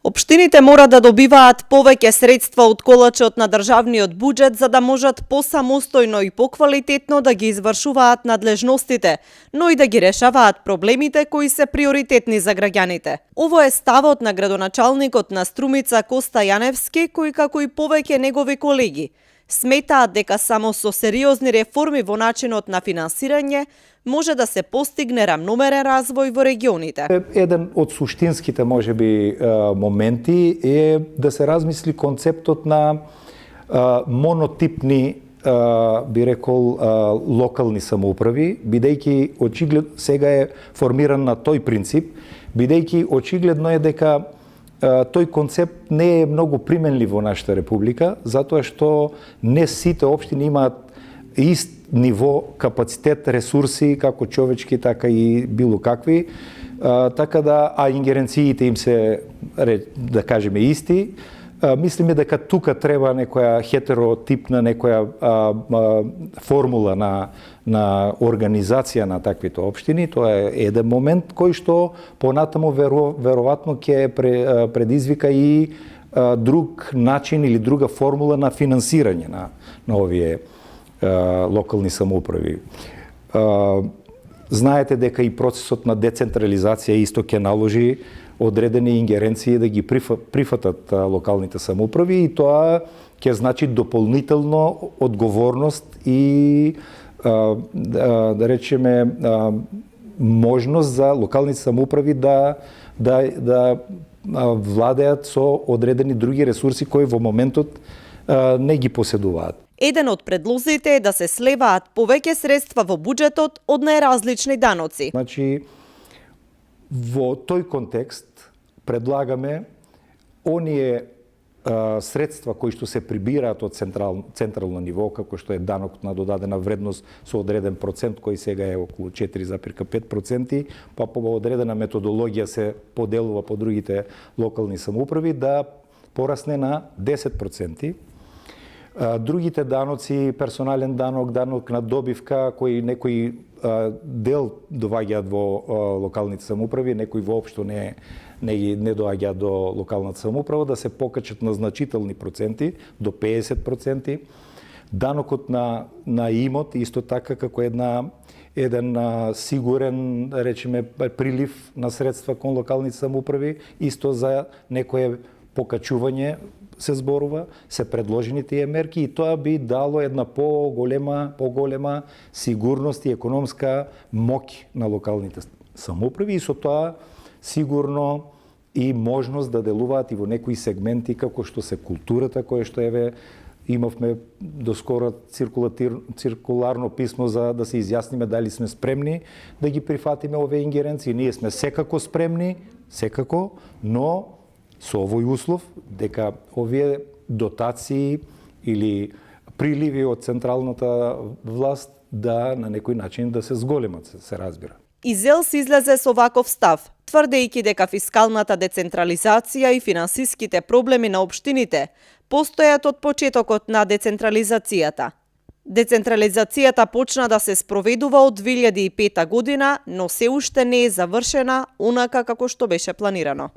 Општините мора да добиваат повеќе средства од колачот на државниот буџет за да можат посамостојно и поквалитетно да ги извршуваат надлежностите, но и да ги решаваат проблемите кои се приоритетни за граѓаните. Ово е ставот на градоначалникот на Струмица Коста Јаневски, кој како и повеќе негови колеги сметаат дека само со сериозни реформи во начинот на финансирање може да се постигне рамномерен развој во регионите. Еден од суштинските можеби моменти е да се размисли концептот на монотипни би рекол локални самоуправи, бидејќи очигледно сега е формиран на тој принцип, бидејќи очигледно е дека тој концепт не е многу применлив во нашата република, затоа што не сите општини имаат ист ниво капацитет, ресурси, како човечки, така и било какви, така да, а ингеренциите им се, да кажеме, исти. Мислиме дека тука треба некоја хетеротипна, некоја формула на организација на таквите општини. Тоа е еден момент кој што понатаму веројатно ќе предизвика и друг начин или друга формула на финансирање на овие локални самоуправи. Знаете дека и процесот на децентрализација исто ќе наложи одредени ингеренции да ги прифатат локалните самоуправи и тоа ќе значи дополнително одговорност и да речеме можност за локалните самоуправи да владеат со одредени други ресурси кои во моментот не ги поседуваат. Еден од предлозите е да се слеваат повеќе средства во буџетот од најразлични даноци. Значи, во тој контекст предлагаме оние средства кои што се прибираат од централно ниво, како што е данок на додадена вредност со одреден процент, кој сега е околу 4,5%, па по одредена методологија се поделува по другите локални самоуправи, да порасне на 10%. Другите даноци, персонален данок, данок на добивка, кои некои дел доаѓаат во локалните самоуправи, некои воопшто не доаѓаат до локалната самоуправа, да се покачат на значителни проценти, до 50%. Данокот на имот, исто така како еден сигурен, речеме, прилив на средства кон локалните самоуправи, исто за некое покачување се зборува, се предложени тие мерки и тоа би дало една поголема сигурност и економска моќ на локалните самоуправи и со тоа сигурно и можност да делуваат и во некои сегменти како што се културата, која што имавме доскоро циркуларно писмо за да се изјасниме дали сме спремни да ги прифатиме овие ингеренции. Ние сме секако спремни, но со овој услов дека овие дотации или приливи од централната власт да на некој начин да се зголемат, се разбира. Изел се излезе со ваков став, тврдејќи дека фискалната децентрализација и финансиските проблеми на општините постојат од почетокот на децентрализацијата. Децентрализацијата почна да се спроведува од 2005 година, но се уште не е завршена онака како што беше планирано.